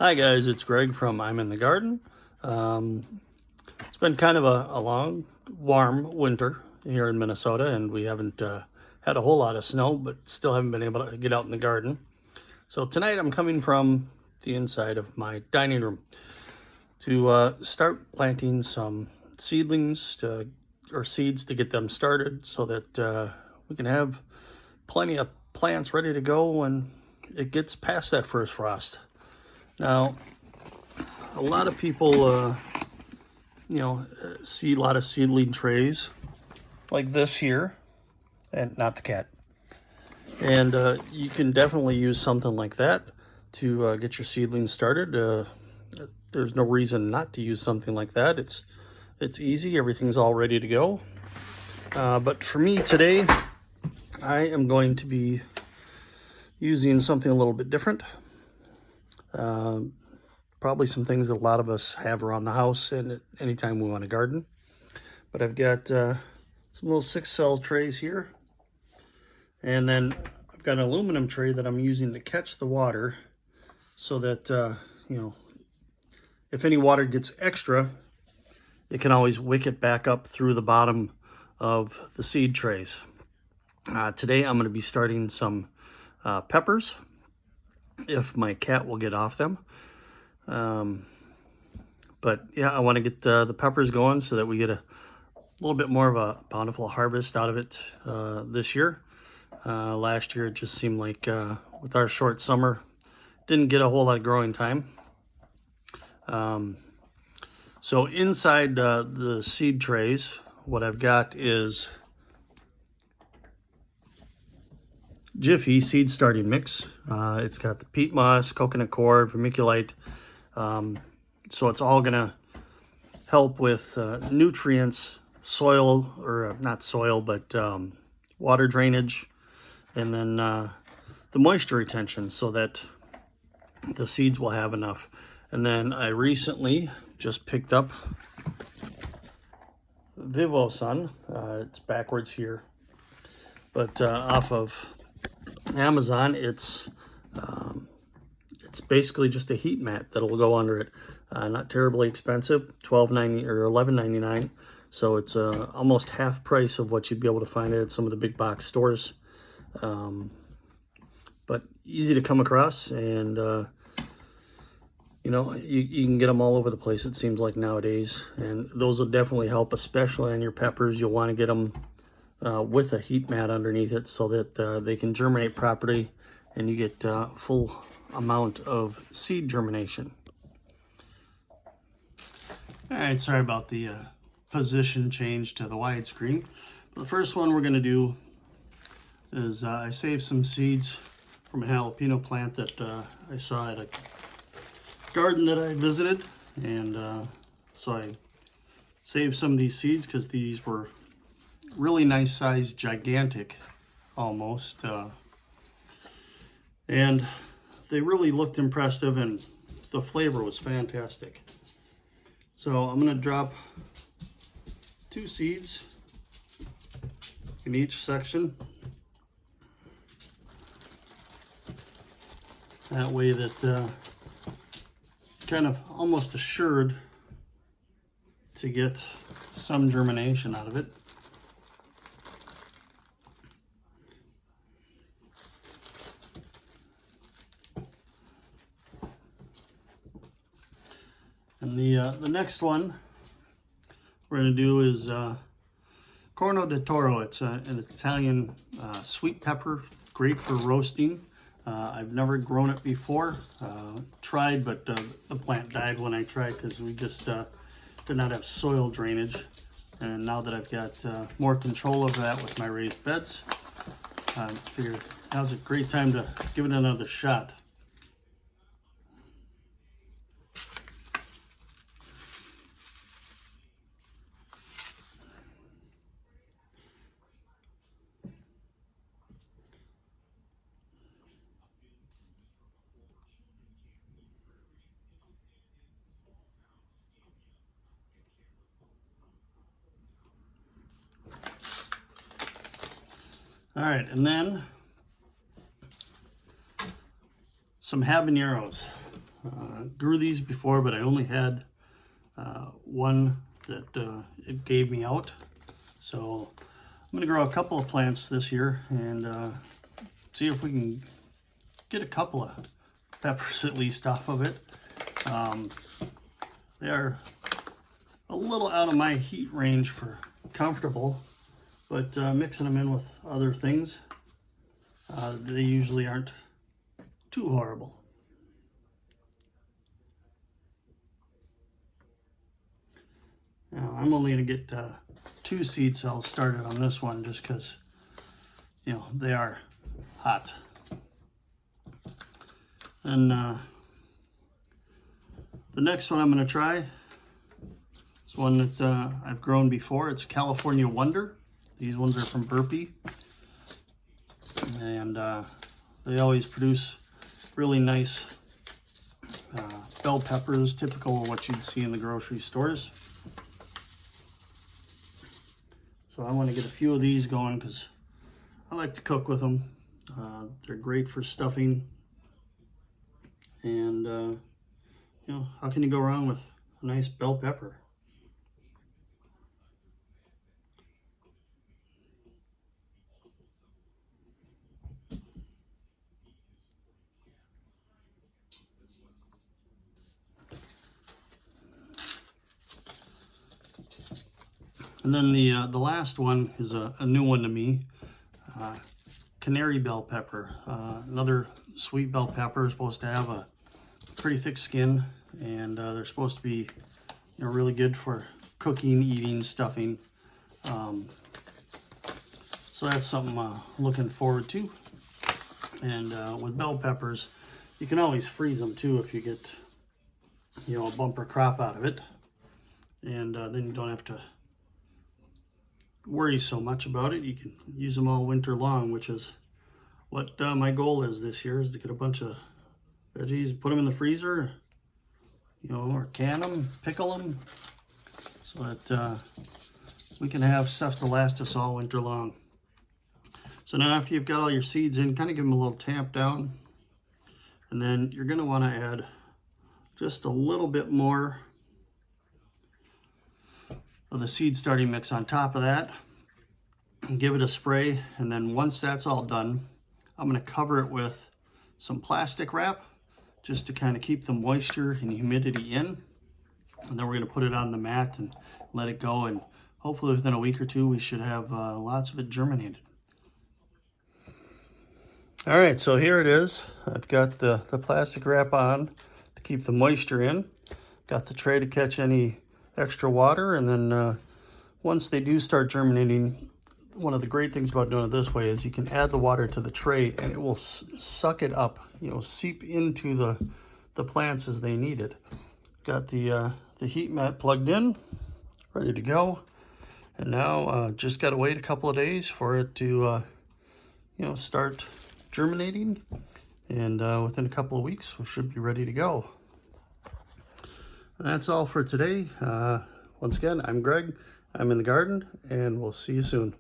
Hi guys, it's Greg from I'm in the Garden. It's been kind of a long, warm winter here in Minnesota, and we haven't had a whole lot of snow, but still haven't been able to get out in the garden. So tonight I'm coming from the inside of my dining room to start planting some seedlings or seeds to get them started so that we can have plenty of plants ready to go when it gets past that first frost. Now, a lot of people, see a lot of seedling trays like this here, and not the cat. And you can definitely use something like that to get your seedlings started. There's no reason not to use something like that. It's easy. Everything's all ready to go. But for me today, I am going to be using something a little bit different. Probably some things that a lot of us have around the house and anytime we want to garden. But I've got some little 6-cell trays here. And then I've got an aluminum tray that I'm using to catch the water so that, if any water gets extra, it can always wick it back up through the bottom of the seed trays. Today I'm going to be starting some peppers, if my cat will get off them. But yeah, I want to get the peppers going so that we get a little bit more of a bountiful harvest out of it this year. Last year it just seemed like with our short summer, didn't get a whole lot of growing time. So inside the seed trays, what I've got is Jiffy seed starting mix. It's got the peat moss, coconut coir, vermiculite. So it's all gonna help with nutrients, soil, or not soil, but water drainage, and then the moisture retention so that the seeds will have enough. And then I recently just picked up VivoSun. It's backwards here, but off of Amazon, it's basically just a heat mat that'll go under it. Not terribly expensive, $12.90 or $11.99. So it's almost half price of what you'd be able to find it at some of the big box stores. But easy to come across, and you can get them all over the place, it seems like nowadays. And those will definitely help, especially on your peppers. You'll want to get them with a heat mat underneath it so that they can germinate properly and you get full amount of seed germination. All right, sorry about the position change to the widescreen. The first one we're going to do is I saved some seeds from a jalapeno plant that I saw at a garden that I visited, and so I saved some of these seeds because these were really nice sized, gigantic almost, and they really looked impressive and the flavor was fantastic. So I'm going to drop 2 seeds in each section. That way that kind of almost assured to get some germination out of it. And the next one we're going to do is Corno di Toro. It's an Italian sweet pepper, great for roasting. I've never grown it before. Tried, but the plant died when I tried because we just did not have soil drainage. And now that I've got more control over that with my raised beds, I figured now's a great time to give it another shot. All right, and then some habaneros. Grew these before, but I only had one that it gave me out. So I'm going to grow a couple of plants this year and see if we can get a couple of peppers at least off of it. They are a little out of my heat range for comfortable, but mixing them in with other things, they usually aren't too horrible. Now I'm only going to get 2 seeds, so I'll start it on this one just because, you know, they are hot. And the next one I'm going to try is one that I've grown before. It's California Wonder. These ones are from Burpee, and they always produce really nice bell peppers, typical of what you'd see in the grocery stores. So I want to get a few of these going because I like to cook with them. They're great for stuffing, and you know, how can you go wrong with a nice bell pepper? And then the last one is a new one to me, canary bell pepper. Another sweet bell pepper is supposed to have a pretty thick skin, and they're supposed to be, you know, really good for cooking, eating, stuffing. So that's something I'm looking forward to. And with bell peppers, you can always freeze them too if you get, you know, a bumper crop out of it, and then you don't have to worry so much about it. You can use them all winter long, which is what my goal is this year, is to get a bunch of veggies, put them in the freezer, you know, or can them, pickle them, so that we can have stuff to last us all winter long. So now after you've got all your seeds in, kind of give them a little tamp down, and then you're going to want to add just a little bit more of the seed starting mix on top of that, and give it a spray. And then once that's all done, I'm going to cover it with some plastic wrap just to kind of keep the moisture and humidity in, and then we're going to put it on the mat and let it go, and hopefully within a week or two we should have lots of it germinated. All right, so here it is. I've got the plastic wrap on to keep the moisture in, got the tray to catch any extra water, and then once they do start germinating, one of the great things about doing it this way is you can add the water to the tray and it will suck it up, you know, seep into the plants as they need it. Got the heat mat plugged in, ready to go, and now just got to wait a couple of days for it to you know, start germinating, and within a couple of weeks we should be ready to go. And that's all for today. Once again, I'm Greg. I'm in the garden, and we'll see you soon.